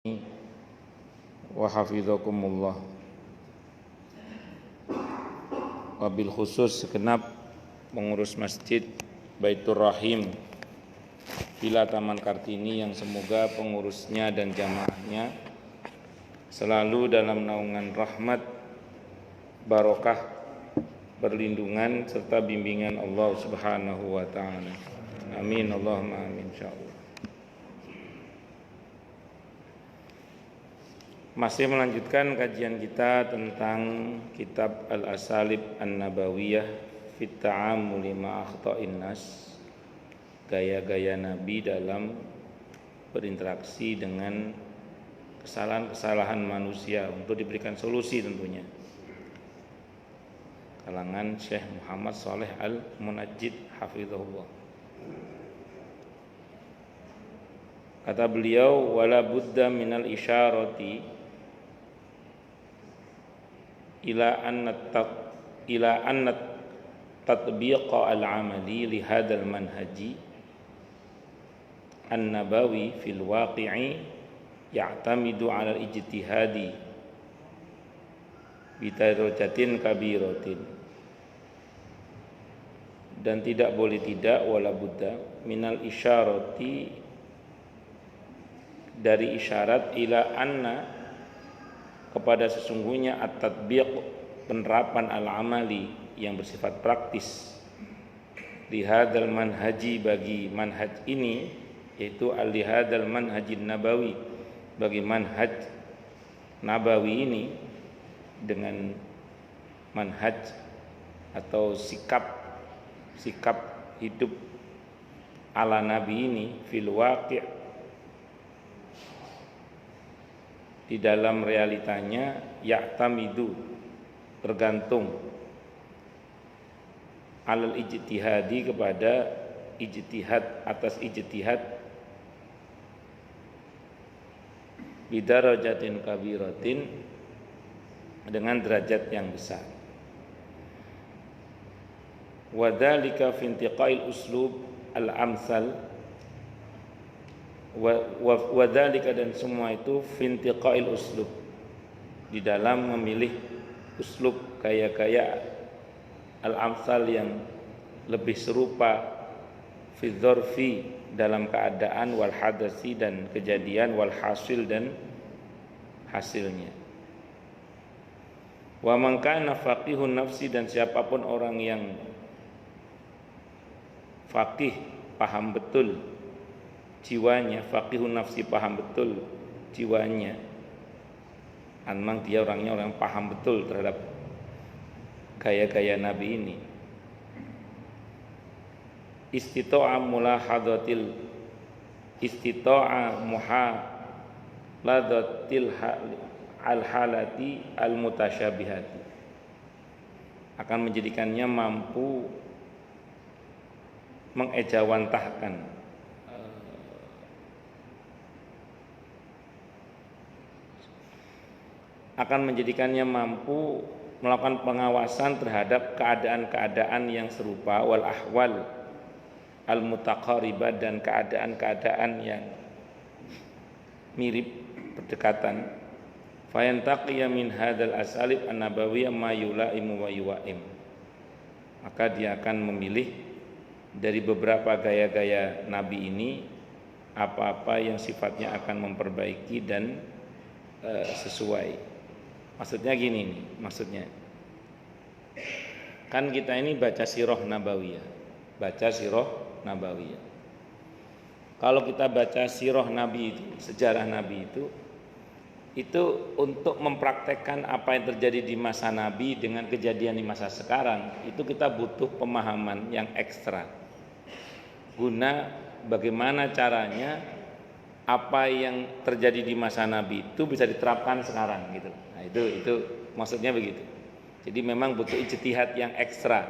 wa hafizakumullah. Wabil khusus segenap pengurus masjid Baitur Rahim Villa Taman Kartini yang semoga pengurusnya dan jamaahnya selalu dalam naungan rahmat, barokah, perlindungan serta bimbingan Allah Subhanahu wa taala. Amin Allahumma amin insyaallah. Masih melanjutkan kajian kita tentang kitab Al-Asalib An-Nabawiyah fit Ta'amuli ma akhta'in nas, gaya-gaya Nabi dalam berinteraksi dengan kesalahan-kesalahan manusia untuk diberikan solusi tentunya. Kalangan Syekh Muhammad Shalih Al-Munajjid hafizahullah. Kata beliau, wala budda minal isyarati ila anna tatbiqa al-amali li hadzal manhaji an-nabawi fil waqi'i ya'tamidu 'ala al-ijtihadi bi darajatin kabiratin. Dan tidak boleh tidak wala budda minal isyarati, dari isyarat, ila anna, kepada sesungguhnya at-tatbiq, penerapan al-amali yang bersifat praktis, li hadzal manhaji, bagi manhaj ini, yaitu li hadzal manhajin nabawi, bagi manhaj nabawi ini, dengan manhaj atau sikap hidup ala nabi ini, fil waqi', di dalam realitanya, ya'tamidu, tergantung, alal ijtihadi, kepada ijtihad, atas ijtihad, bidarajatin kabiratin, dengan derajat yang besar. Wadzalika fi intiqail uslub al-amsal, wadzalika, dan semua itu fintiqail uslub, di dalam memilih uslub, gaya-gaya al-amsal yang lebih serupa, fi dzarfi, dalam keadaan, wal hadasi, dan kejadian, wal hasil, dan hasilnya. Wa man kana faqihun nafsi, dan siapapun orang yang faqih, paham betul jiwanya, faqihun nafsi, paham betul jiwanya, memang dia orangnya orang paham betul terhadap gaya-gaya Nabi ini. Istita'a mulahadatil, istita'a muhaladatil al-halati al-mutasyabihati, akan menjadikannya mampu mengejawantahkan, akan menjadikannya mampu melakukan pengawasan terhadap keadaan-keadaan yang serupa, wal ahwal al mutaqaribah, dan keadaan-keadaan yang mirip, berdekatan. Fayantaqiya min hadzal asalib an-nabawiyyah ma yulaimu wa yuwaim, maka dia akan memilih dari beberapa gaya-gaya Nabi ini apa-apa yang sifatnya akan memperbaiki dan sesuai. Maksudnya gini nih, maksudnya kan kita ini baca sirah nabawiyah, Kalau kita baca sirah Nabi itu, sejarah Nabi itu untuk mempraktekkan apa yang terjadi di masa Nabi dengan kejadian di masa sekarang, itu kita butuh pemahaman yang ekstra, guna bagaimana caranya apa yang terjadi di masa Nabi itu bisa diterapkan sekarang gitu. Nah, itu maksudnya begitu. Jadi memang butuh ijtihad yang ekstra.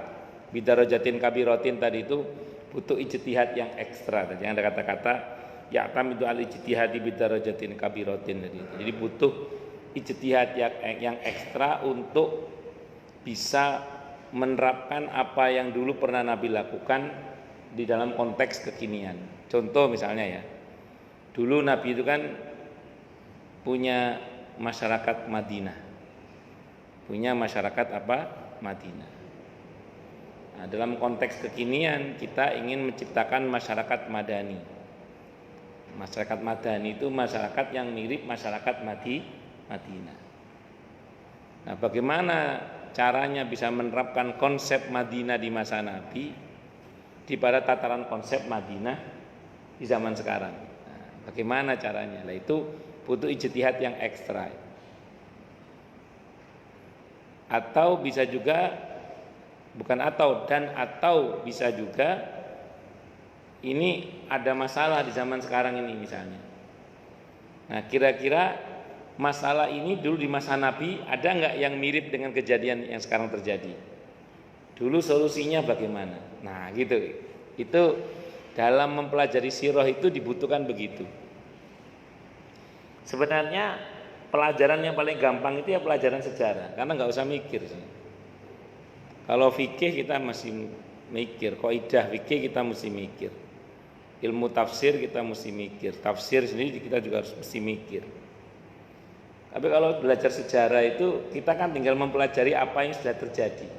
Bidarajatin kabiratin tadi itu butuh ijtihad yang ekstra. Tadi yang ada kata-kata ya'tamidu al-ijtihadi bidarajatin kabiratin tadi. Jadi butuh ijtihad yang ekstra untuk bisa menerapkan apa yang dulu pernah Nabi lakukan di dalam konteks kekinian. Contoh misalnya ya, dulu Nabi itu kan punya masyarakat Madinah. Punya masyarakat apa? Madinah. Nah, dalam konteks kekinian kita ingin menciptakan masyarakat madani. Masyarakat madani itu masyarakat yang mirip masyarakat Madinah. Nah, bagaimana caranya bisa menerapkan konsep Madinah di masa Nabi di pada tataran konsep Madinah di zaman sekarang? Nah, bagaimana caranya? Nah, itu butuh ijtihad yang ekstra. Atau bisa juga atau bisa juga ini ada masalah di zaman sekarang ini misalnya. Nah, kira-kira masalah ini dulu di masa Nabi ada nggak yang mirip dengan kejadian yang sekarang terjadi? Dulu solusinya bagaimana? Nah, gitu. Itu dalam mempelajari sirah itu dibutuhkan begitu. Sebenarnya pelajaran yang paling gampang itu ya pelajaran sejarah, karena nggak usah mikir sih. Kalau fikih kita masih mikir, kaidah fikih kita mesti mikir. Ilmu tafsir kita mesti mikir, tafsir sendiri kita juga harus mesti mikir. Tapi kalau belajar sejarah itu kita kan tinggal mempelajari apa yang sudah terjadi.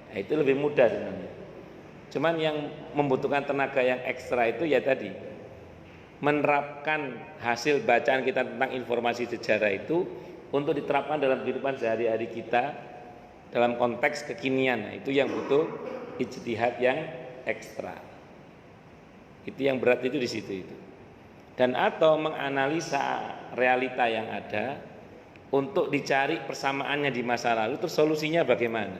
Nah, itu lebih mudah sebenarnya. Cuman yang membutuhkan tenaga yang ekstra itu ya tadi, menerapkan hasil bacaan kita tentang informasi sejarah itu untuk diterapkan dalam kehidupan sehari-hari kita dalam konteks kekinian. Nah, itu yang butuh ijtihad yang ekstra. Itu yang berat itu di situ itu. Dan atau menganalisa realita yang ada untuk dicari persamaannya di masa lalu, terus solusinya bagaimana?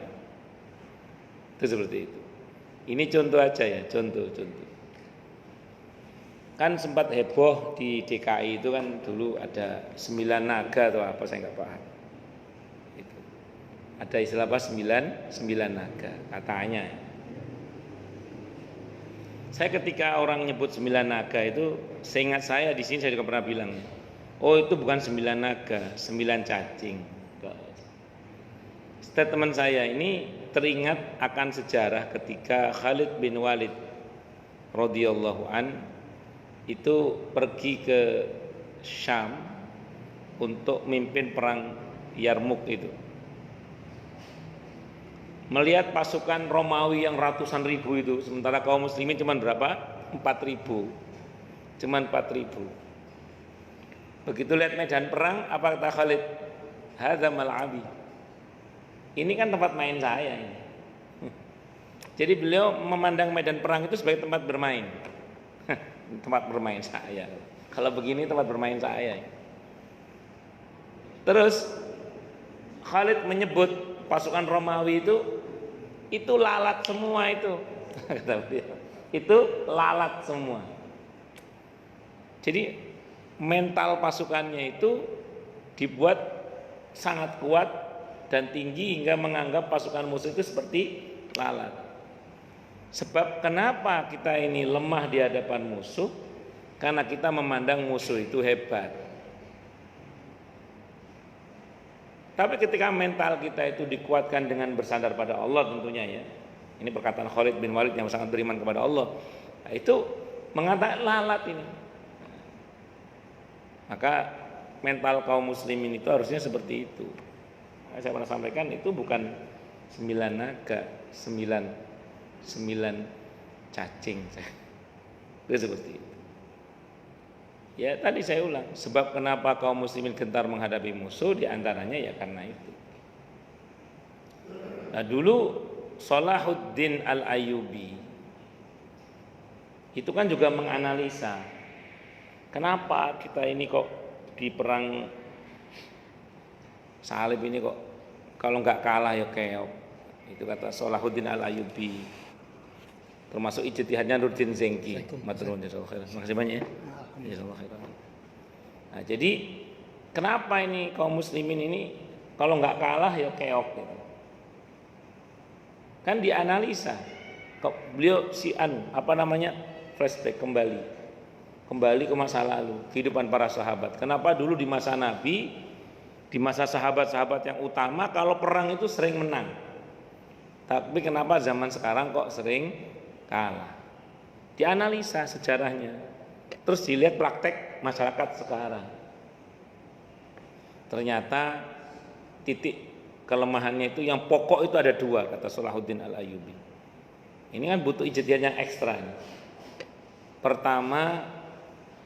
Itu seperti itu. Ini contoh aja ya, contoh. Kan sempat heboh di DKI itu kan dulu ada 9 naga atau apa, saya nggak paham. Itu. Ada istilah apa 9 naga katanya. Saya ketika orang nyebut 9 naga itu, seingat saya di sini saya juga pernah bilang, oh itu bukan 9 naga, 9 cacing. Statement saya ini teringat akan sejarah ketika Khalid bin Walid radhiyallahu an itu pergi ke Syam untuk mimpin perang Yarmuk itu. Melihat pasukan Romawi yang ratusan ribu itu, sementara kaum muslimin cuma berapa? 4.000. Cuma 4.000. Begitu lihat medan perang, apa kata Khalid? Hadza mal'abi. Ini kan tempat main saya ini. Jadi beliau memandang medan perang itu sebagai tempat bermain. Tempat bermain saya. Kalau begini tempat bermain saya. Terus Khalid menyebut pasukan Romawi itu lalat semua itu. Kata beliau. Itu lalat semua. Jadi mental pasukannya itu dibuat sangat kuat dan tinggi hingga menganggap pasukan musuh itu seperti lalat. Sebab kenapa kita ini lemah di hadapan musuh? Karena kita memandang musuh itu hebat. Tapi ketika mental kita itu dikuatkan dengan bersandar pada Allah tentunya ya. Ini perkataan Khalid bin Walid yang sangat beriman kepada Allah. Nah, itu mengatakan lalat ini. Maka mental kaum muslimin itu harusnya seperti itu. Saya pernah sampaikan itu bukan 9 naga, 9 cacing. Itu seperti itu. Ya tadi saya ulang, sebab kenapa kaum muslimin gentar menghadapi musuh diantaranya ya karena itu. Nah dulu Salahuddin Al-Ayyubi itu kan juga menganalisa kenapa kita ini kok di perang salib ini kok kalau nggak kalah ya keok. Itu kata Salahuddin Al-Ayyubi. Termasuk ijtihadnya Nuruddin Zengki. Matur nuwun jazakallahu khairan. Makasih banyak ya. Jazakallahu khairan. Nah, jadi kenapa ini kaum muslimin ini kalau nggak kalah ya keok gitu. Kan dianalisa. Beliau flashback kembali ke masa lalu, kehidupan para sahabat. Kenapa dulu di masa Nabi, di masa sahabat-sahabat yang utama kalau perang itu sering menang. Tapi kenapa zaman sekarang kok sering kalah? Dianalisa sejarahnya. Terus dilihat praktek masyarakat sekarang. Ternyata titik kelemahannya itu yang pokok itu ada dua, kata Salahuddin Al-Ayyubi. Ini kan butuh ijtihad yang ekstra. Pertama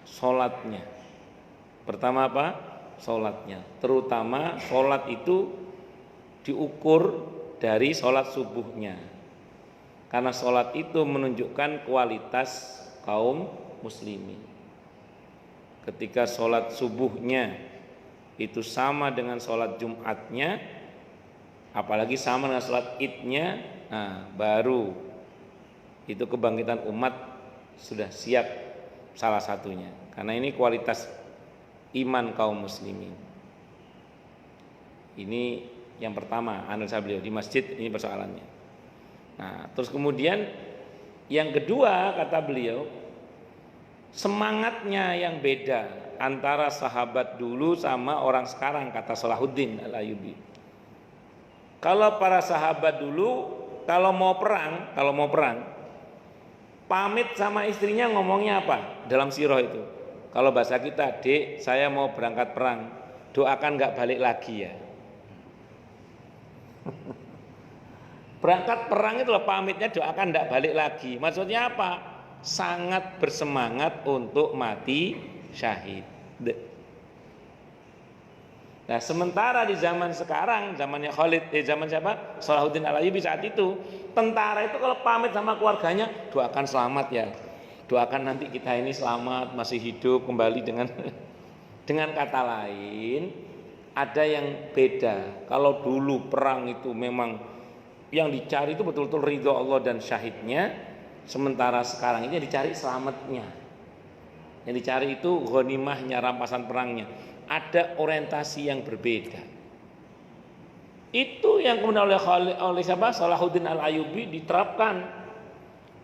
sholatnya. Pertama apa? Sholatnya. Terutama sholat itu diukur dari sholat subuhnya. Karena sholat itu menunjukkan kualitas kaum muslimin. Ketika sholat subuhnya itu sama dengan sholat Jumatnya, apalagi sama dengan sholat Idnya, nah baru itu kebangkitan umat sudah siap salah satunya. Karena ini kualitas iman kaum muslimin. Ini yang pertama analisa beliau di masjid, ini persoalannya. Nah, terus kemudian yang kedua kata beliau, semangatnya yang beda antara sahabat dulu sama orang sekarang, kata Salahuddin Al-Ayyubi. Kalau para sahabat dulu kalau mau perang pamit sama istrinya ngomongnya apa? Dalam sirah itu. Kalau bahasa kita, "Dek, saya mau berangkat perang. Doakan enggak balik lagi ya." Berangkat perang itu pamitnya doakan enggak balik lagi. Maksudnya apa? Sangat bersemangat untuk mati syahid. Nah, sementara di zaman sekarang, zamannya zaman siapa? Salahuddin Al-Ayyubi saat itu, tentara itu kalau pamit sama keluarganya, doakan selamat ya. Doakan nanti kita ini selamat, masih hidup kembali dengan dengan kata lain, ada yang beda. Kalau dulu perang itu memang yang dicari itu betul-betul ridho Allah dan syahidnya, sementara sekarang ini dicari selamatnya. Yang dicari itu ghanimahnya, rampasan perangnya. Ada orientasi yang berbeda. Itu yang kemudian oleh siapa? Salahuddin Al-Ayyubi diterapkan.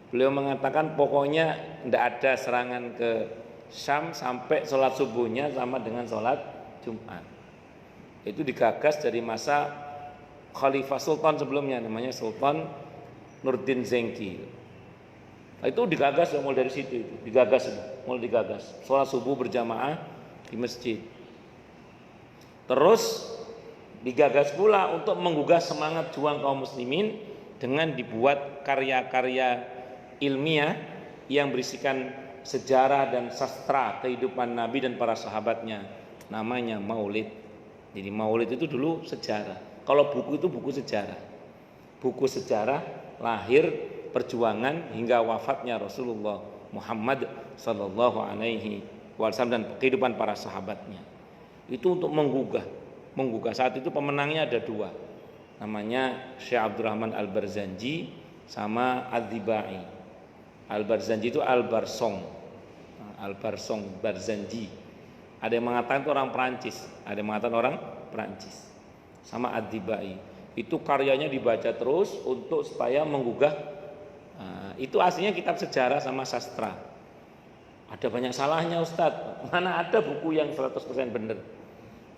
Beliau mengatakan pokoknya tidak ada serangan ke Syam sampai sholat subuhnya sama dengan sholat Jumat. Itu digagas dari masa Khalifah Sultan sebelumnya, namanya Sultan Nurdin Zengki. Nah, itu digagas mulai dari situ, mulai digagas. Sholat subuh berjamaah di masjid. Terus digagas pula untuk menggugah semangat juang kaum muslimin dengan dibuat karya-karya ilmiah yang berisikan sejarah dan sastra kehidupan Nabi dan para sahabatnya, namanya Maulid. Jadi Maulid itu dulu sejarah. Kalau buku itu buku sejarah. Buku sejarah lahir, perjuangan hingga wafatnya Rasulullah Muhammad sallallahu alaihi wasallam dan kehidupan para sahabatnya. Itu untuk menggugah. Saat itu pemenangnya ada dua, namanya Syekh Abdurrahman Al-Barzanji sama Ad-Dibai. Al-Barzanji itu Al-Barsong, Barzanji. Ada yang mengatakan itu orang Perancis, ada yang mengatakan orang Perancis. Sama Ad-Dibai. Itu karyanya dibaca terus untuk supaya menggugah. Itu aslinya kitab sejarah sama sastra. Ada banyak salahnya Ustadz. Mana ada buku yang 100% benar?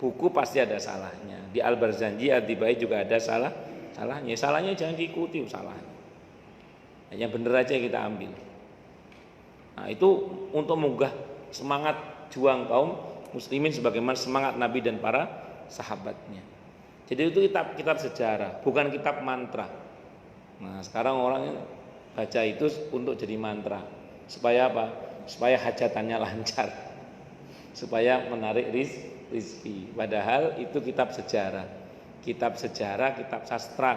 Buku pasti ada salahnya. Di Al-Barzanji, Ad-Dibai juga ada salahnya. Salahnya jangan diikuti salahnya. Yang benar aja kita ambil. Nah, itu untuk menggugah semangat juang kaum muslimin sebagaimana semangat Nabi dan para sahabatnya. Jadi itu kitab sejarah, bukan kitab mantra. Nah, sekarang orang baca itu untuk jadi mantra. Supaya apa? Supaya hajatannya lancar, supaya menarik rizki. Padahal itu kitab sejarah, kitab sastra,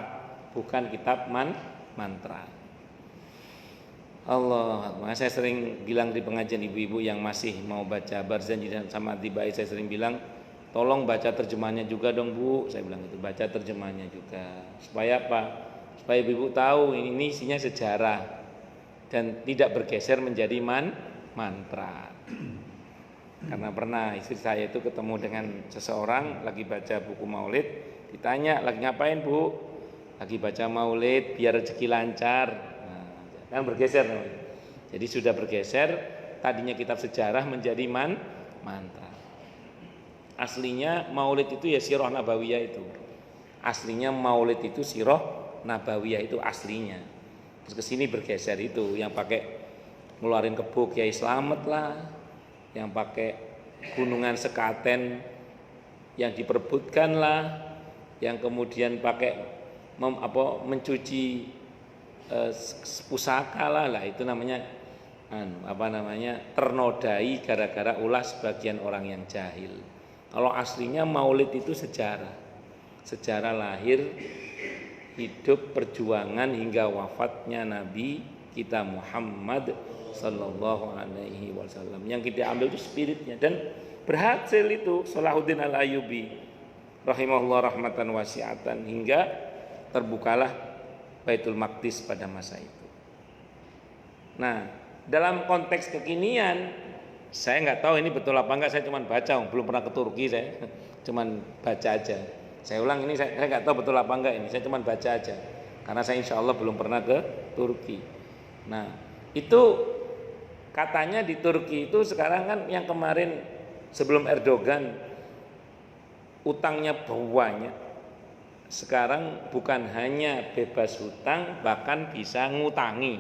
bukan kitab mantra. Allah, saya sering bilang di pengajian ibu-ibu yang masih mau baca Barzanji dan sama Ad-Dibai, saya sering bilang, tolong baca terjemahnya juga dong Bu. Saya bilang itu, baca terjemahnya juga. Supaya apa? Supaya ibu-ibu tahu ini isinya sejarah dan tidak bergeser menjadi mantra. Karena pernah istri saya itu ketemu dengan seseorang lagi baca buku Maulid, ditanya, lagi ngapain Bu? Lagi baca Maulid biar rezeki lancar. Nah, kan bergeser. Jadi sudah bergeser, tadinya kitab sejarah menjadi mantra. Aslinya Maulid itu ya sirah nabawiyah itu. Aslinya Maulid itu sirah nabawiyah itu aslinya. Terus kesini bergeser itu, yang pakai ngeluarin kebo Kiai Slamet lah, yang pakai gunungan sekaten yang diperebutkan lah, yang kemudian pakai mencuci pusaka lah, itu namanya ternodai gara-gara ulah sebagian orang yang jahil. Kalau aslinya maulid itu sejarah lahir, hidup, perjuangan hingga wafatnya Nabi kita Muhammad sallallahu alaihi wasallam. Yang kita ambil itu spiritnya, dan berhasil itu Salahuddin Al-Ayyubi rahimahullah rahmatan wasi'atan, hingga terbukalah Baitul Maqdis pada masa itu. Nah, dalam konteks kekinian, saya nggak tahu ini betul apa enggak, saya cuma baca, belum pernah ke Turki, saya cuma baca aja. Saya ulang, ini saya nggak tahu betul apa enggak, ini saya cuma baca aja, karena saya insya Allah belum pernah ke Turki. Nah, itu katanya di Turki itu sekarang kan, yang kemarin sebelum Erdogan utangnya banyak, sekarang bukan hanya bebas hutang, bahkan bisa ngutangi,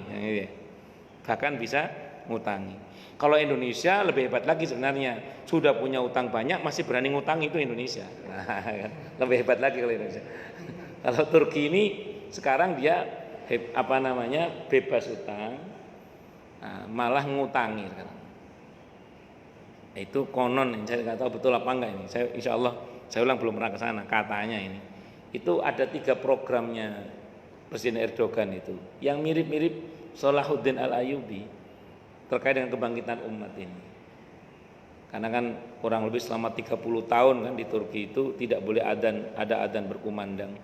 bahkan bisa ngutangi. Kalau Indonesia lebih hebat lagi sebenarnya, sudah punya utang banyak masih berani ngutang, itu Indonesia. Nah, lebih hebat lagi kalau Indonesia. Kalau Turki ini sekarang dia bebas hutang, malah ngutangi sekarang. Itu konon, saya nggak tahu betul apa enggak ini. Saya insya Allah, saya ulang, belum pernah ke sana. Katanya ini, itu ada 3 programnya Presiden Erdogan itu, yang mirip-mirip Salahuddin Al-Ayyubi terkait dengan kebangkitan umat ini. Karena kan kurang lebih selama 30 tahun kan di Turki itu tidak boleh ada adzan berkumandang,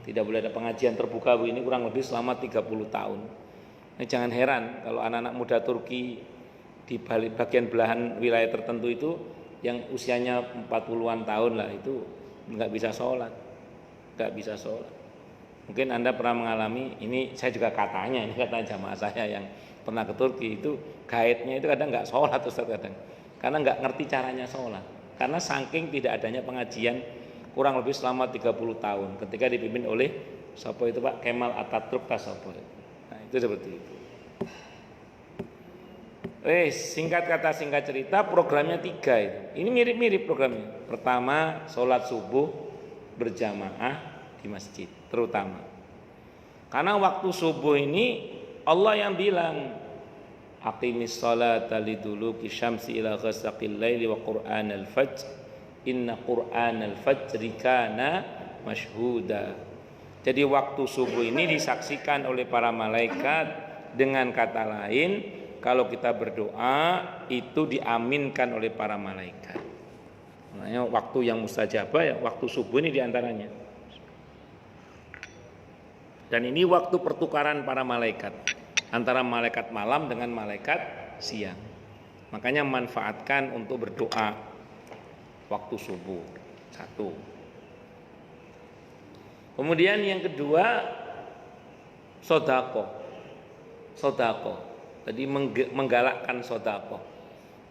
tidak boleh ada pengajian terbuka begini kurang lebih selama 30 tahun. Nah, jangan heran kalau anak-anak muda Turki di bagian belahan wilayah tertentu itu yang usianya 40-an tahun lah, itu nggak bisa sholat. Mungkin Anda pernah mengalami ini, saya juga katanya, ini kata jamaah saya yang pernah ke Turki itu, gaibnya itu kadang nggak sholat Ustaz, kadang karena nggak ngerti caranya sholat, karena saking tidak adanya pengajian kurang lebih selama 30 tahun ketika dipimpin oleh siapa itu Pak Kemal Atatürk Tasawwur. Nah, itu seperti itu. Singkat kata singkat cerita, programnya 3 itu. Ini mirip-mirip programnya. Pertama, sholat subuh berjamaah di masjid, terutama karena waktu subuh ini Allah yang bilang, aqimis sholata liduluki syamsi ila ghasaqil laili wa qur'anal fajr inna qur'anal fajri kana masyhuda. Jadi waktu subuh ini disaksikan oleh para malaikat, dengan kata lain kalau kita berdoa itu diaminkan oleh para malaikat. Makanya waktu yang mustajabah ya waktu subuh ini diantaranya. Dan ini waktu pertukaran para malaikat antara malaikat malam dengan malaikat siang. Makanya manfaatkan untuk berdoa waktu subuh. 1. Kemudian yang kedua, sodako. Jadi menggalakkan sodako,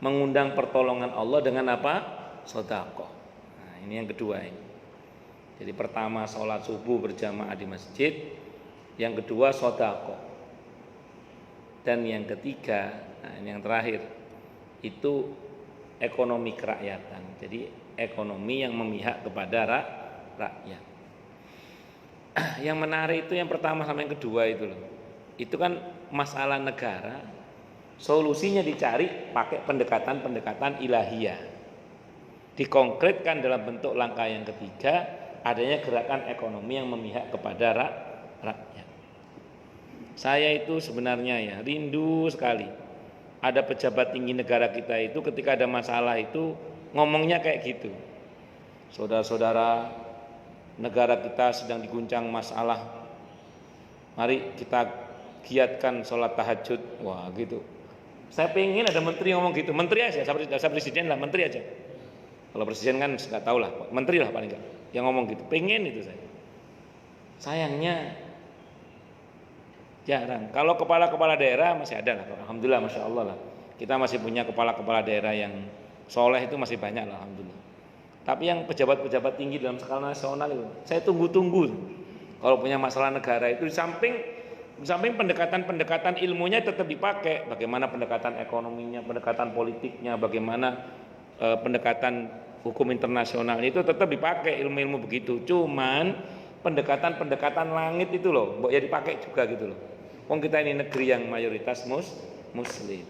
mengundang pertolongan Allah dengan apa? Sodako. Nah, ini yang kedua ini. Jadi pertama sholat subuh berjamaah di masjid, yang kedua sodako, dan yang ketiga, nah ini yang terakhir, itu ekonomi kerakyatan. Jadi ekonomi yang memihak kepada rakyat. Yang menarik itu yang pertama sama yang kedua itu loh. Itu kan masalah negara, solusinya dicari pakai pendekatan ilahiyah, dikonkretkan dalam bentuk langkah yang ketiga, adanya gerakan ekonomi yang memihak kepada rakyat. Saya itu sebenarnya ya rindu sekali ada pejabat tinggi negara kita itu ketika ada masalah itu ngomongnya kayak gitu. Saudara-saudara, negara kita sedang diguncang masalah, mari kita giatkan sholat tahajud. Wah gitu. Saya pengen ada menteri ngomong gitu, menteri aja, saya presiden lah, menteri aja. Kalau presiden kan nggak tahu lah, menteri lah paling nggak yang ngomong gitu. Pengen itu saya. Sayangnya jarang. Kalau kepala-kepala daerah masih ada lah, alhamdulillah, masya Allah lah. Kita masih punya kepala-kepala daerah yang soleh itu masih banyak lah, alhamdulillah. Tapi yang pejabat-pejabat tinggi dalam skala nasional itu, saya tunggu-tunggu. Kalau punya masalah negara itu di samping pendekatan ilmunya tetap dipakai. Bagaimana pendekatan ekonominya, pendekatan politiknya, bagaimana pendekatan hukum internasional itu tetap dipakai ilmu-ilmu begitu. Cuman pendekatan langit itu loh, ya dipakai juga gitu loh. Wong kita ini negeri yang mayoritas muslim.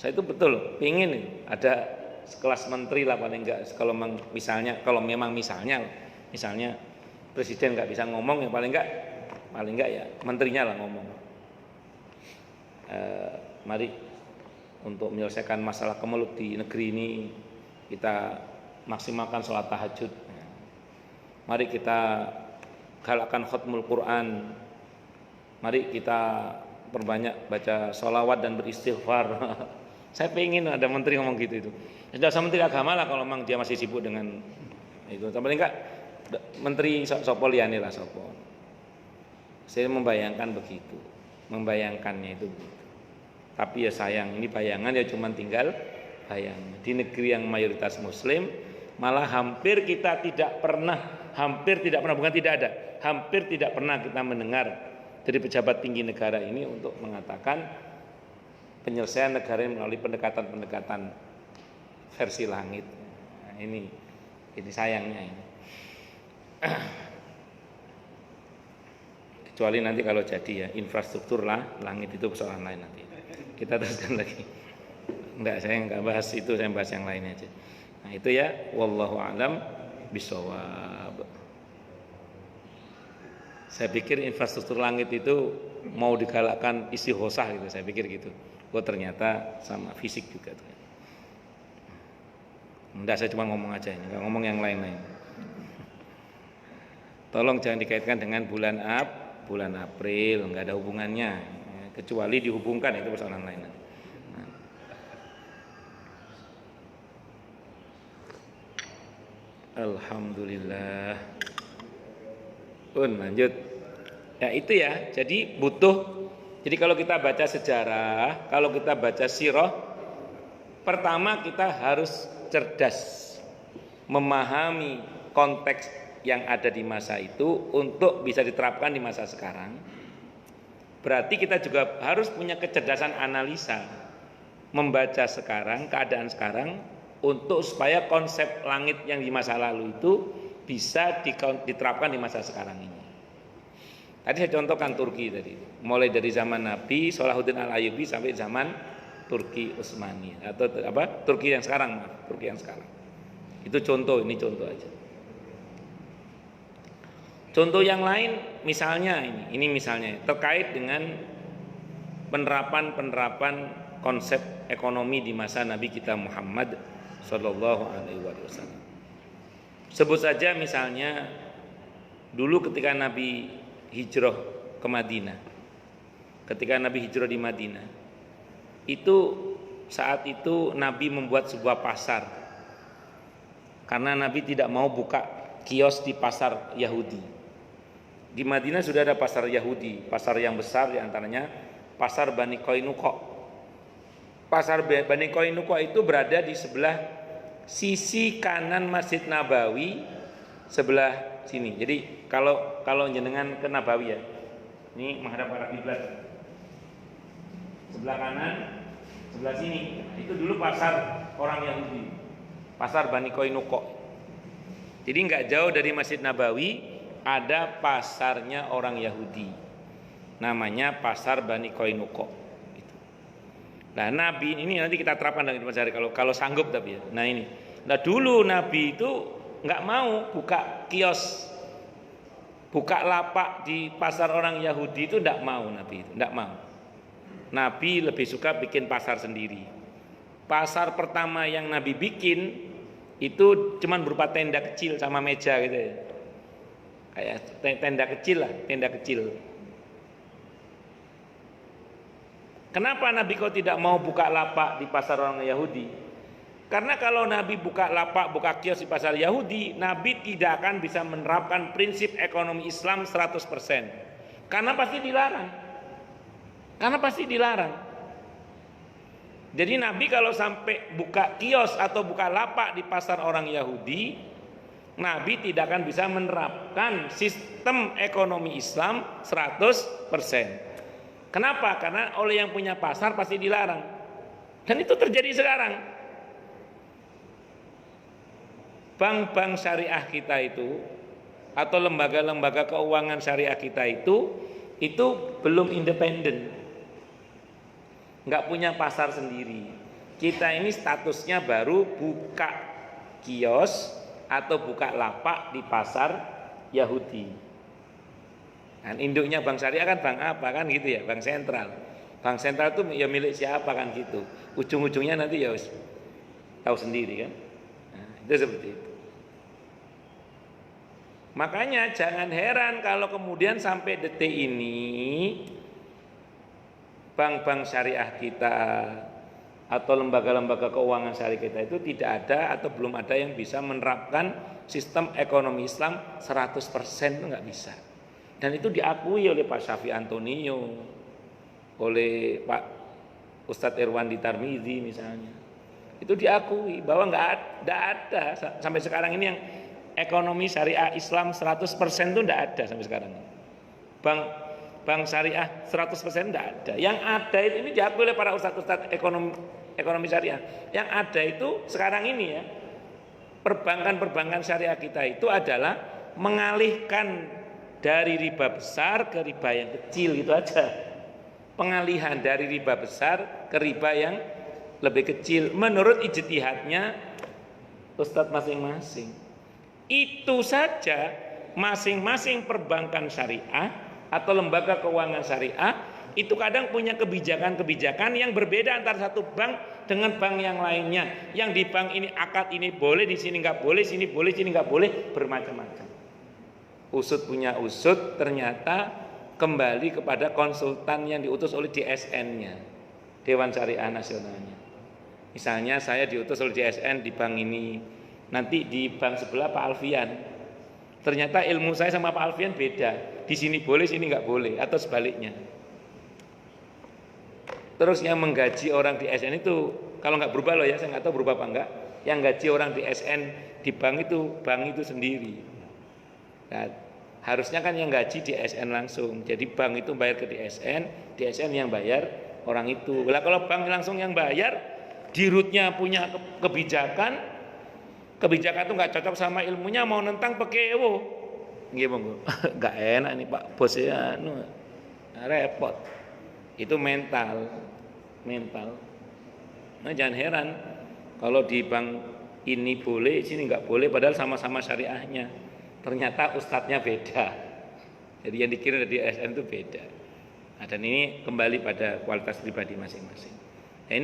Saya itu betul pingin ada sekelas menteri lah paling enggak, kalau memang misalnya presiden nggak bisa ngomong ya paling enggak ya menterinya lah ngomong. Mari untuk menyelesaikan masalah kemelut di negeri ini kita maksimalkan sholat tahajud. Mari kita galakkan khatmul Quran. Mari kita perbanyak baca sholawat dan beristighfar. Saya pengen ada menteri ngomong gitu itu. Sudah sama menteri agama lah kalau memang dia masih sibuk dengan itu. Paling enggak menteri sopo liyane lah sopo. Saya membayangkan begitu. Membayangkannya itu begitu. Tapi ya sayang, ini bayangan ya cuma tinggal bayang. Di negeri yang mayoritas muslim malah hampir tidak pernah kita mendengar dari pejabat tinggi negara ini untuk mengatakan penyelesaian negara ini melalui pendekatan versi langit. Nah, ini sayangnya ini. Kecuali nanti kalau jadi ya infrastruktur lah langit itu persoalan lain nanti. Kita teruskan lagi. Saya enggak bahas itu, saya bahas yang lain aja. Nah, itu ya wallahu alam bisawab. Saya pikir infrastruktur langit itu mau digalakkan istighosah gitu, saya pikir gitu. Ternyata sama fisik juga tuh. Enggak, saya cuma ngomong aja ini, enggak ngomong yang lain-lain. Tolong jangan dikaitkan dengan bulan April, enggak ada hubungannya. Kecuali dihubungkan itu persoalan lain. Alhamdulillah. Lanjut. Ya itu ya. Jadi kalau kita baca sejarah, kalau kita baca sirah, pertama kita harus cerdas memahami konteks yang ada di masa itu untuk bisa diterapkan di masa sekarang. Berarti kita juga harus punya kecerdasan analisa, membaca sekarang, keadaan sekarang, untuk supaya konsep langit yang di masa lalu itu bisa diterapkan di masa sekarang ini. Tadi saya contohkan Turki tadi, mulai dari zaman Nabi Salahuddin Al-Ayyubi sampai zaman Turki Utsmani atau Turki yang sekarang. Itu contoh, ini contoh aja. Contoh yang lain misalnya ini misalnya terkait dengan penerapan konsep ekonomi di masa Nabi kita Muhammad Sallallahu Alaihi Wasallam. Sebut saja misalnya dulu ketika Nabi hijrah ke Madinah, ketika Nabi hijrah di Madinah, saat itu Nabi membuat sebuah pasar karena Nabi tidak mau buka kios di pasar Yahudi. Di Madinah sudah ada pasar Yahudi, pasar yang besar diantaranya pasar Bani Qainuqa. Pasar Bani Qainuqa itu berada di sebelah sisi kanan Masjid Nabawi, sebelah sini. Jadi kalau jenengan ke Nabawi ya, ini menghadap arah kiblat. Sebelah kanan, sebelah sini. Itu dulu pasar orang Yahudi, pasar Bani Qainuqa. Jadi nggak jauh dari Masjid Nabawi ada pasarnya orang Yahudi, namanya pasar Bani Qainuqa. Nah Nabi ini nanti kita terapkan dalam sehari kalau sanggup tapi ya. Nah ini, dulu Nabi itu nggak mau buka kios, buka lapak di pasar orang Yahudi itu nggak mau Nabi itu, nggak mau. Nabi lebih suka bikin pasar sendiri. Pasar pertama yang Nabi bikin itu cuman berupa tenda kecil sama meja gitu ya. Kayak tenda kecil. Kenapa Nabi kok tidak mau buka lapak di pasar orang Yahudi? Karena kalau Nabi buka lapak, buka kios di pasar Yahudi, Nabi tidak akan bisa menerapkan prinsip ekonomi Islam 100%. Karena pasti dilarang. Jadi Nabi kalau sampai buka kios atau buka lapak di pasar orang Yahudi, Nabi tidak akan bisa menerapkan sistem ekonomi Islam 100%. Kenapa? Karena oleh yang punya pasar pasti dilarang. Dan itu terjadi sekarang. bank-bank syariah kita itu atau lembaga-lembaga keuangan syariah kita itu belum independen, nggak punya pasar sendiri. Kita ini statusnya baru buka kios atau buka lapak di pasar Yahudi. Kan induknya bank syariah kan bank apa kan gitu ya, bank sentral. Bank sentral itu ya milik siapa kan gitu. Ujung-ujungnya nanti ya tahu sendiri kan. Nah, itu seperti itu. Makanya jangan heran kalau kemudian sampai detik ini bank-bank syariah kita atau lembaga-lembaga keuangan syariah kita itu tidak ada atau belum ada yang bisa menerapkan sistem ekonomi Islam 100%, itu nggak bisa. Dan itu diakui oleh Pak Syafi Antonio, oleh Pak Ustadz Irwandi Tarmizi misalnya. Itu diakui bahwa nggak ada sampai sekarang ini yang ekonomi syariah Islam 100% itu tidak ada sampai sekarang. Bank syariah 100% tidak ada. Yang ada ini diakui oleh para ustadz ekonomi syariah. Yang ada itu sekarang ini ya, perbankan syariah kita itu adalah mengalihkan dari riba besar ke riba yang kecil, gitu aja. Pengalihan dari riba besar ke riba yang lebih kecil menurut ijtihadnya ustadz masing-masing. Itu saja masing-masing perbankan syariah atau lembaga keuangan syariah itu kadang punya kebijakan-kebijakan yang berbeda antara satu bank dengan bank yang lainnya. Yang di bank ini akad ini boleh, di sini nggak boleh, sini boleh, sini nggak boleh, bermacam-macam. Usut punya usut, ternyata kembali kepada konsultan yang diutus oleh DSN-nya, Dewan Syariah Nasionalnya. Misalnya saya diutus oleh DSN di bank ini, nanti di bank sebelah Pak Alfian. Ternyata ilmu saya sama Pak Alfian beda. Di sini boleh, sini nggak boleh, atau sebaliknya. Terus yang menggaji orang di SN itu, kalau nggak berubah loh ya, saya nggak tahu berubah apa enggak. Yang gaji orang di SN di bank itu sendiri. Nah, harusnya kan yang gaji di SN langsung. Jadi bank itu bayar ke DSN yang bayar orang itu. Lah kalau bank langsung yang bayar, dirutnya punya kebijakan itu nggak cocok sama ilmunya, mau nentang pekewo, gimana? Nggak enak nih Pak Bos ya, repot. Itu mental. Nah jangan heran kalau di bank ini boleh, sini nggak boleh, padahal sama-sama syariahnya. Ternyata ustadznya beda. Jadi yang dikirim dari SN itu beda. Nah, dan ini kembali pada kualitas pribadi masing-masing. Nah,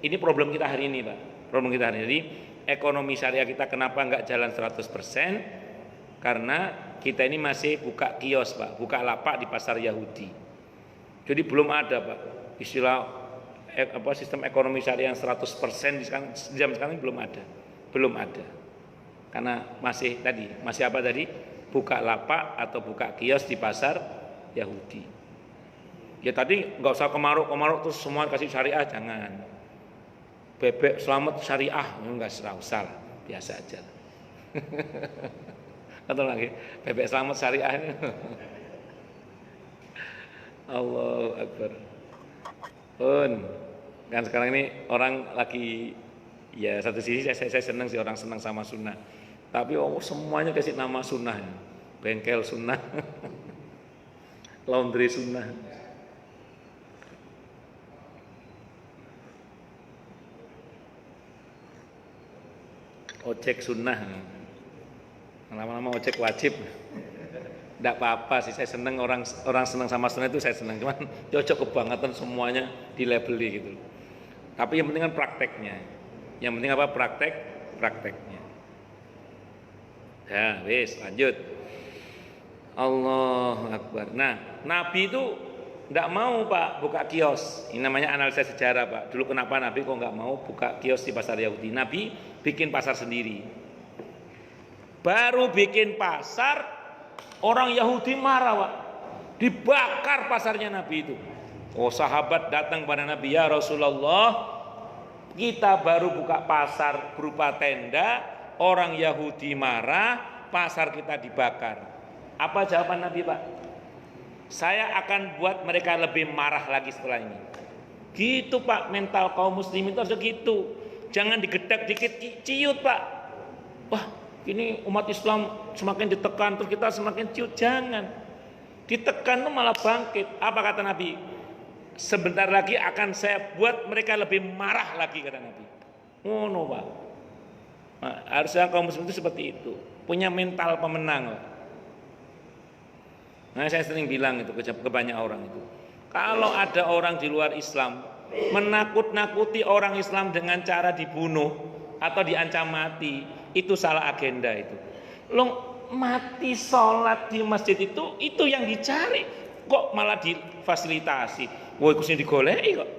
ini problem kita hari ini Pak. Problem kita hari ini. Ekonomi syariah kita kenapa nggak jalan 100%? Karena kita ini masih buka kios Pak, buka lapak di pasar Yahudi. Jadi belum ada Pak istilah sistem ekonomi syariah yang 100% di zaman sekarang belum ada. Karena masih apa tadi? Buka lapak atau buka kios di pasar Yahudi. Ya tadi nggak usah kemaruk terus semua kasih syariah, jangan. Bebek selamat syariah, enggak usah lah, biasa aja. Atau lagi bebek selamat syariah. Allahu Akbar. Kan sekarang ini orang lagi, ya satu sisi saya senang sih orang senang sama sunnah. Tapi semuanya kasih nama sunnah, bengkel sunnah, laundry sunnah. Ojek sunnah, lama-lama ojek wajib. Tidak apa-apa sih, saya senang orang senang sama sunnah itu saya senang. Cuman cocok kebangetan semuanya dilabeli gitu. Tapi yang penting kan prakteknya. Yang penting apa? Prakteknya. Ya, wis lanjut. Allahu Akbar. Nah, Nabi itu tidak mau Pak buka kios. Ini namanya analisa sejarah Pak. Dulu kenapa Nabi kok nggak mau buka kios di pasar Yahudi? Nabi bikin pasar sendiri. Baru bikin pasar, orang Yahudi marah Pak. Dibakar pasarnya Nabi itu. Oh sahabat datang pada Nabi, ya Rasulullah, kita baru buka pasar berupa tenda, orang Yahudi marah, pasar kita dibakar. Apa jawaban Nabi Pak? Saya akan buat mereka lebih marah lagi setelah ini. Gitu Pak, mental kaum muslimin itu harus gitu. Jangan digedak dikit ciut Pak. Wah, Kini umat Islam semakin ditekan, terus kita semakin ciut. Jangan. Ditekan itu malah bangkit. Apa kata Nabi? Sebentar lagi akan saya buat mereka lebih marah lagi, kata Nabi. Ngono, Pak. Nah, harusnya kaum muslim itu seperti itu, punya mental pemenang, Pak. Nah, saya sering bilang itu ke banyak orang itu. Kalau ada orang di luar Islam menakut-nakuti orang Islam dengan cara dibunuh atau diancam mati, itu salah agenda itu. Lo mati sholat di masjid itu yang dicari, kok malah difasilitasi. Woi, kusini digoleki kok.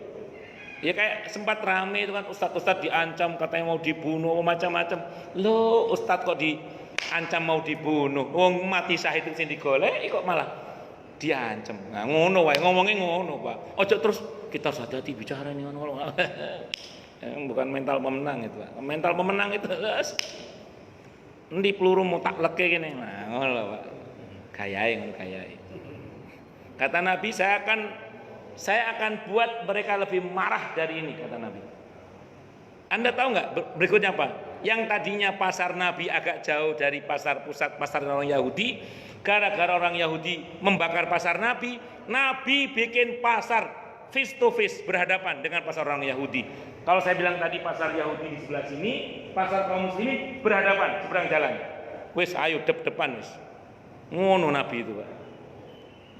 Ya kayak sempat rame itu kan, ustadz diancam katanya mau dibunuh macam-macam. Lo ustadz kok diancam mau dibunuh, wong mati syahid itu sing digoleki kok malah diancam. Nah, ngono wae, ngomongnya ngono, Pak. Ojo terus kita harus hati-hati bicara nih ngono. Bukan mental pemenang itu, Pak. Mental pemenang itu endi peluru mau tak leke gini. Nah, ngono lho, Pak. Gayae. Kata Nabi, saya akan buat mereka lebih marah dari ini, kata Nabi. Anda tahu nggak berikutnya apa? Yang tadinya pasar Nabi agak jauh dari pasar pusat pasar orang Yahudi, gara-gara orang Yahudi membakar pasar Nabi, Nabi bikin pasar face to face, berhadapan dengan pasar orang Yahudi. Kalau saya bilang tadi pasar Yahudi di sebelah sini, pasar kaum muslimin berhadapan seberang jalan. Wis ayo depan wis. Ngono Nabi itu, Pak.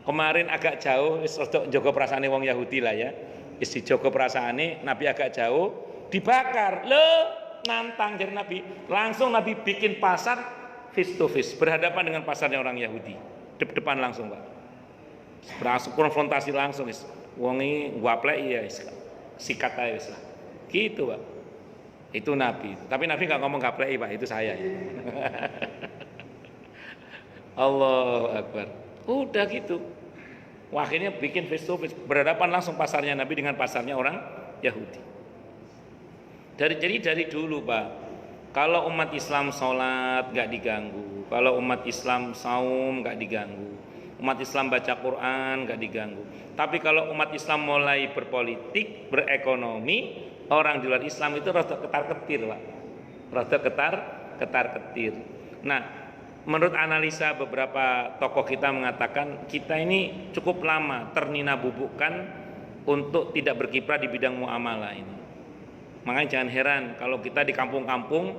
Kemarin agak jauh wis rada njaga perasaane wong Yahudi lah ya. Wis dijaga perasaane, Nabi agak jauh dibakar. Nantang dari Nabi. Langsung Nabi bikin pasar face to face, berhadapan dengan pasarnya orang Yahudi. Depan langsung, Pak. Langsung konfrontasi langsung wis. Wong iki ngwapleki ya wis. Sikat ae wis lah. Gitu, Pak. Itu Nabi. Tapi Nabi enggak ngomong gapleki, Pak, itu saya. Allahu Akbar. Udah gitu. Wah, akhirnya bikin face to face, berhadapan langsung pasarnya Nabi dengan pasarnya orang Yahudi. Jadi dari dulu, Pak, kalau umat Islam sholat nggak diganggu, kalau umat Islam saum nggak diganggu, umat Islam baca Quran nggak diganggu. Tapi kalau umat Islam mulai berpolitik, berekonomi, orang di luar Islam itu rada ketar-ketir, Pak. Rada ketar-ketir. Nah, menurut analisa beberapa tokoh kita mengatakan kita ini cukup lama ternina-bubukkan untuk tidak berkiprah di bidang muamalah ini. Makanya jangan heran kalau kita di kampung-kampung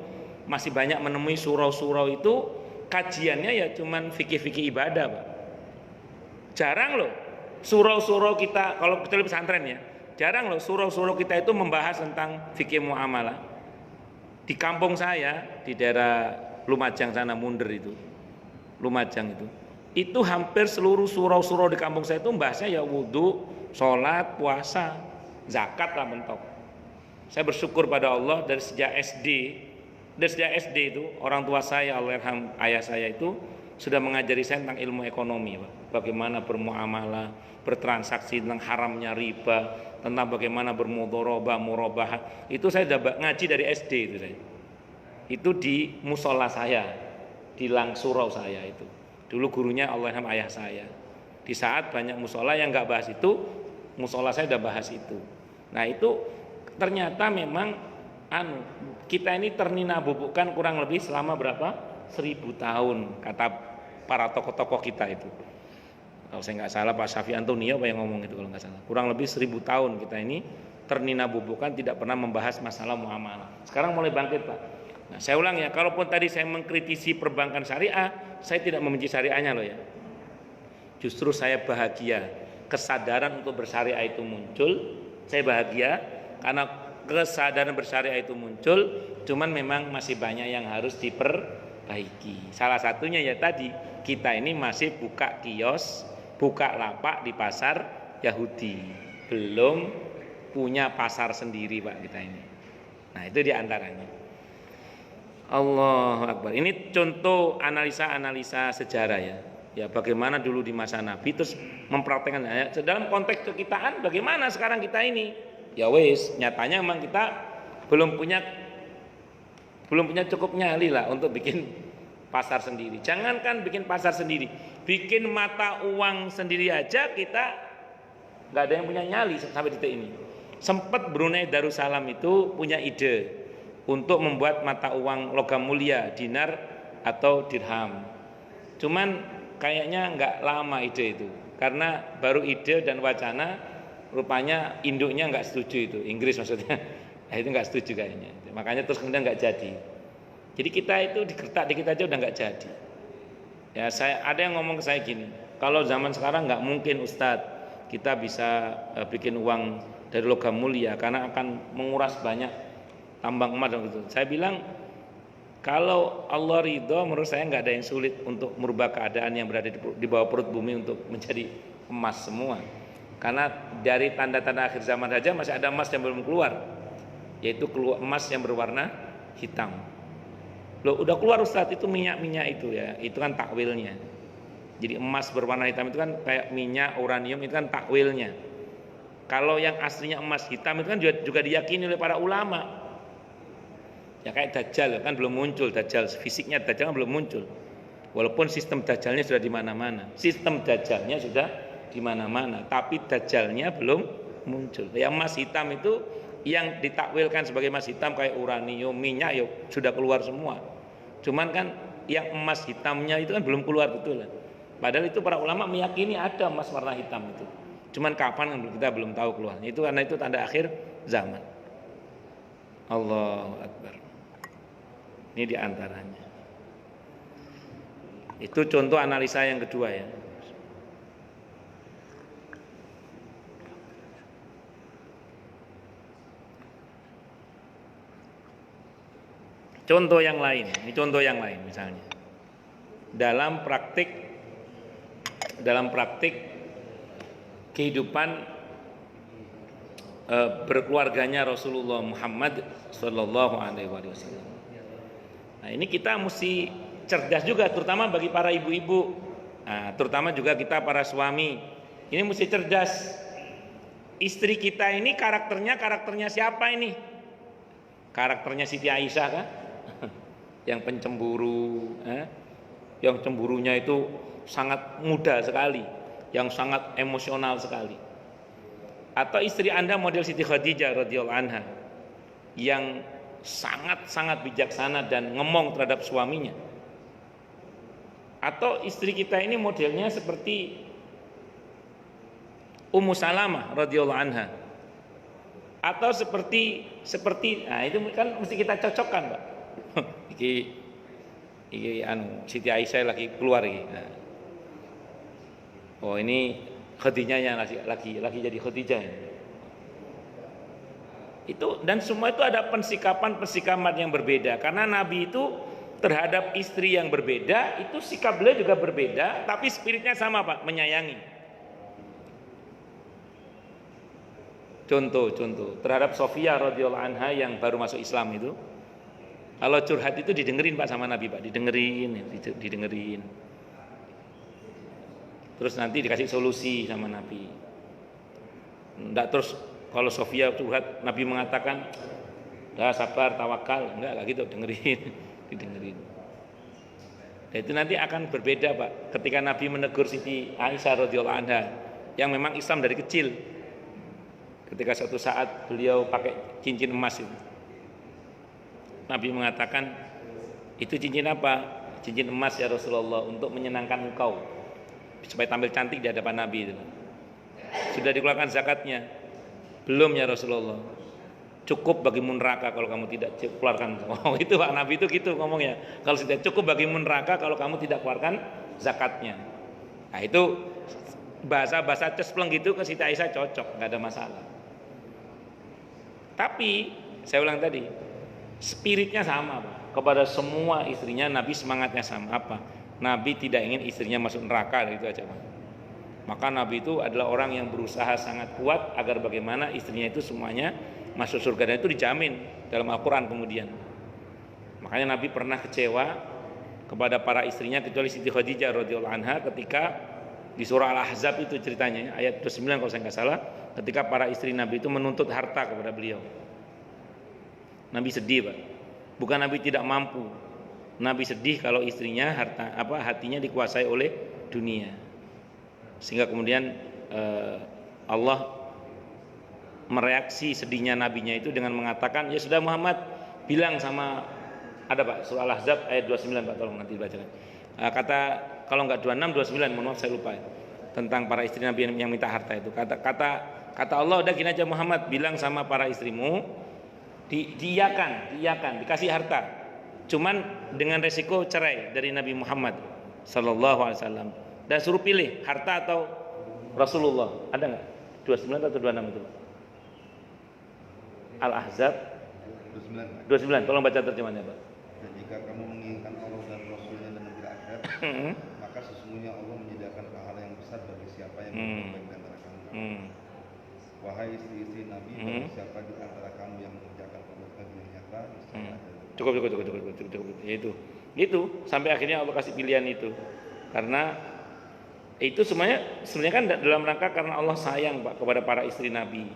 masih banyak menemui surau-surau itu kajiannya ya cuman fikih-fikih ibadah, Pak. Jarang loh surau-surau kita, kalau kita di pesantren ya, jarang loh surau-surau kita itu membahas tentang fikih muamalah. Di kampung saya di daerah Lumajang sana, Munder itu, Lumajang itu hampir seluruh surau-surau di kampung saya itu bahasnya ya wudhu, sholat, puasa, zakat lah mentok. Saya bersyukur pada Allah dari sejak SD itu orang tua saya, Allahyarham ayah saya itu sudah mengajari saya tentang ilmu ekonomi, Pak. Bagaimana bermuamalah, bertransaksi, tentang haramnya riba, tentang bagaimana bermudharabah, murabahah. Itu saya sudah ngaji dari SD itu saya. Itu di musola saya, di surau saya itu. Dulu gurunya Allahyarham ayah saya. Di saat banyak musola yang nggak bahas itu, musola saya udah bahas itu. Nah itu ternyata memang kita ini ternina-bubukkan kurang lebih selama berapa? 1000 tahun kata para tokoh-tokoh kita itu. Kalau saya nggak salah Pak Syafi Antonio apa yang ngomong itu kalau nggak salah. Kurang lebih 1000 tahun kita ini ternina-bubukkan tidak pernah membahas masalah muamalah. Sekarang mulai bangkit, Pak. Nah, saya ulang ya, kalaupun tadi saya mengkritisi perbankan syariah, saya tidak membenci syariahnya loh ya. Justru saya bahagia kesadaran untuk bersyariah itu muncul. Saya bahagia karena kesadaran bersyariah itu muncul, cuman memang masih banyak yang harus diperbaiki. Salah satunya ya tadi, kita ini masih buka kios, buka lapak di pasar Yahudi. Belum punya pasar sendiri, Pak, kita ini. Nah, itu diantaranya. Allahu Akbar. Ini contoh analisa-analisa sejarah ya. Ya bagaimana dulu di masa Nabi terus mempraktekkan dalam konteks kekitaan bagaimana sekarang kita ini. Ya wes, nyatanya memang kita belum punya cukup nyali lah untuk bikin pasar sendiri. Jangankan bikin pasar sendiri, bikin mata uang sendiri aja kita nggak ada yang punya nyali sampai detik ini. Sempat Brunei Darussalam itu punya ide untuk membuat mata uang logam mulia dinar atau dirham. Cuman kayaknya nggak lama ide itu, karena baru ide dan wacana, rupanya induknya nggak setuju itu, Inggris maksudnya. Nah, itu nggak setuju kayaknya, makanya terus kemudian nggak jadi. Jadi kita itu digertak dikit aja udah nggak jadi. Ya, ada yang ngomong ke saya gini, kalau zaman sekarang nggak mungkin Ustadz kita bisa bikin uang dari logam mulia karena akan menguras banyak tambang emas dan gitu. Saya bilang kalau Allah ridho, menurut saya nggak ada yang sulit untuk merubah keadaan yang berada di bawah perut bumi untuk menjadi emas semua. Karena dari tanda-tanda akhir zaman saja masih ada emas yang belum keluar, yaitu emas yang berwarna hitam. Loh, udah keluar Ustadz, itu minyak-minyak itu ya, itu kan takwilnya. Jadi emas berwarna hitam itu kan kayak minyak, uranium, itu kan takwilnya. Kalau yang aslinya emas hitam itu kan juga diyakini oleh para ulama. Ya kayak Dajjal kan belum muncul, Dajjal fisiknya Dajjal kan belum muncul. Walaupun sistem Dajjalnya sudah di mana-mana. Sistem Dajjalnya sudah di mana-mana, tapi Dajjalnya belum muncul. Yang emas hitam itu yang ditakwilkan sebagai emas hitam kayak uranium, minyak ya sudah keluar semua. Cuman kan yang emas hitamnya itu kan belum keluar betul. Padahal itu para ulama meyakini ada emas warna hitam itu. Cuman kapan kan kita belum tahu keluarnya. Itu karena itu tanda akhir zaman. Allahu Akbar. Ini diantaranya. Itu contoh analisa yang kedua ya. Contoh yang lain, ini contoh yang lain misalnya. Dalam praktik kehidupan berkeluarganya Rasulullah Muhammad Sallallahu Alaihi Wasallam. Nah, ini kita mesti cerdas juga, terutama bagi para ibu-ibu, terutama juga kita para suami. Ini mesti cerdas. Istri kita ini karakternya siapa ini? Karakternya Siti Aisyah kan? Yang pencemburu, yang cemburunya itu sangat muda sekali, yang sangat emosional sekali. Atau istri Anda model Siti Khadijah radhiyallahu anha, yang sangat-sangat bijaksana dan ngemong terhadap suaminya. Atau istri kita ini modelnya seperti Ummu Salamah radhiyallahu anha. Atau seperti nah itu kan mesti kita cocokkan, Pak. Iki Siti Aisyah lagi keluar iki. Nah. Oh, ini Khadijah yang lagi jadi Khadijah. Itu dan semua itu ada pensikapan yang berbeda, karena Nabi itu terhadap istri yang berbeda itu sikap beliau juga berbeda, tapi spiritnya sama, Pak, menyayangi. Contoh terhadap Sofia radhiyallahu anha yang baru masuk Islam itu, kalau curhat itu didengerin, Pak, sama Nabi, Pak, didengerin. Terus nanti dikasih solusi sama Nabi. Enggak terus kalau Sofia curhat Nabi mengatakan, "Dah sabar, tawakal." Enggak gitu, didengerin. Dan itu nanti akan berbeda, Pak, ketika Nabi menegur Siti Aisyah radhiyallahu anha yang memang Islam dari kecil. Ketika suatu saat beliau pakai cincin emas itu, Nabi mengatakan, "Itu cincin apa?" "Cincin emas ya Rasulullah, untuk menyenangkan engkau, supaya tampil cantik di hadapan Nabi." Itu sudah dikeluarkan zakatnya? "Belum ya Rasulullah." "Cukup bagimu neraka kalau kamu tidak keluarkan." Oh, itu Pak, Nabi itu gitu ngomongnya. Kalau sudah cukup bagimu neraka kalau kamu tidak keluarkan zakatnya. Nah, itu bahasa cespleng gitu ke Siti Aisyah cocok, nggak ada masalah. Tapi saya ulang tadi, spiritnya sama, Pak. Kepada semua istrinya Nabi semangatnya sama. Apa? Nabi tidak ingin istrinya masuk neraka, itu aja, Pak. Maka Nabi itu adalah orang yang berusaha sangat kuat agar bagaimana istrinya itu semuanya masuk surga, dan itu dijamin dalam Al-Quran kemudian. Makanya Nabi pernah kecewa kepada para istrinya kecuali Siti Khadijah radhiyallahu anha ketika di surah Al-Ahzab itu ceritanya, ayat 29 kalau saya nggak salah, ketika para istri Nabi itu menuntut harta kepada beliau. Nabi sedih, Pak. Bukan Nabi tidak mampu. Nabi sedih kalau istrinya hatinya dikuasai oleh dunia. Sehingga kemudian Allah mereaksi sedihnya nabinya itu dengan mengatakan, "Ya sudah Muhammad, bilang sama Ada Pak, surah Al-Ahzab ayat 29 Pak, tolong nanti bacakan. Kata kalau enggak 26, 29, mohon maaf saya lupa. Tentang para istri Nabi yang minta harta itu. Kata Allah, udah gini aja Muhammad, bilang sama para istrimu diiyakan, dikasih harta. Cuman dengan resiko cerai dari Nabi Muhammad sallallahu alaihi wasallam. Dan suruh pilih harta atau Rasulullah. Ada enggak? 29 atau 26 itu? Al-Ahzab 29. Tolong baca terjemahannya, Pak. Dan jika kamu menginginkan Allah dan Rasulnya dan negeri akhirat, maka sesungguhnya Allah menyediakan pahala yang besar bagi siapa yang berbuat baik di antara kamu. Wahai istri-istri Nabi, bagi siapa di antara kamu yang mengerjakan perbuatan yang nyata, cukup. Itu sampai akhirnya Allah kasih pilihan itu. Karena itu sebenarnya kan dalam rangka karena Allah sayang Pak kepada para istri Nabi.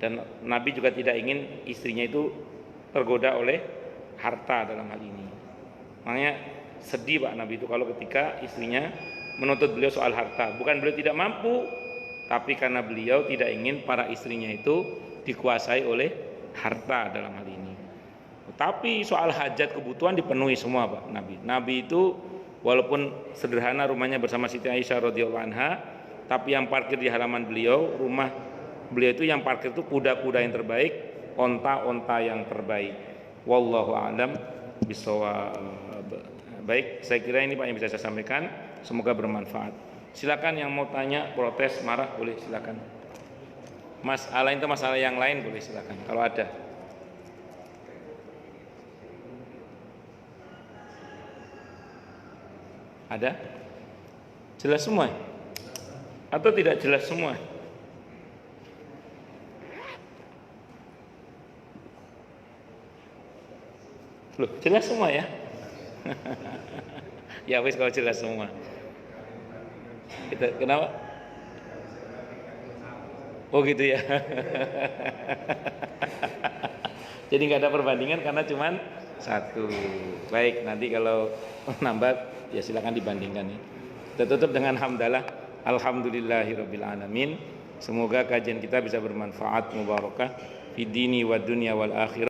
Dan Nabi juga tidak ingin istrinya itu tergoda oleh harta dalam hal ini. Makanya sedih Pak Nabi itu kalau ketika istrinya menuntut beliau soal harta. Bukan beliau tidak mampu, tapi karena beliau tidak ingin para istrinya itu dikuasai oleh harta dalam hal ini. Tapi soal hajat kebutuhan dipenuhi semua Pak Nabi. Nabi itu walaupun sederhana rumahnya bersama Siti Aisyah radhiyallahu anha, tapi yang parkir di halaman beliau, rumah beliau itu yang parkir itu kuda-kuda yang terbaik, onta-onta yang terbaik. Wallahu a'lam bishawab. Baik, saya kira ini Pak yang bisa saya sampaikan. Semoga bermanfaat. Silakan yang mau tanya, protes, marah boleh silakan. Masalah itu masalah yang lain boleh silakan kalau ada. Ada? Jelas semua? Atau tidak jelas semua? Loh, jelas semua ya? Ya wis kalau jelas semua. Kenapa? Oh gitu ya. Jadi nggak ada perbandingan karena cuman satu. Baik, nanti kalau nambah ya silakan dibandingkan ya. Kita tutup dengan hamdalah. Alhamdulillahirabbil alamin. Semoga kajian kita bisa bermanfaat, mubarakah fid dini wad dunya wal akhirah.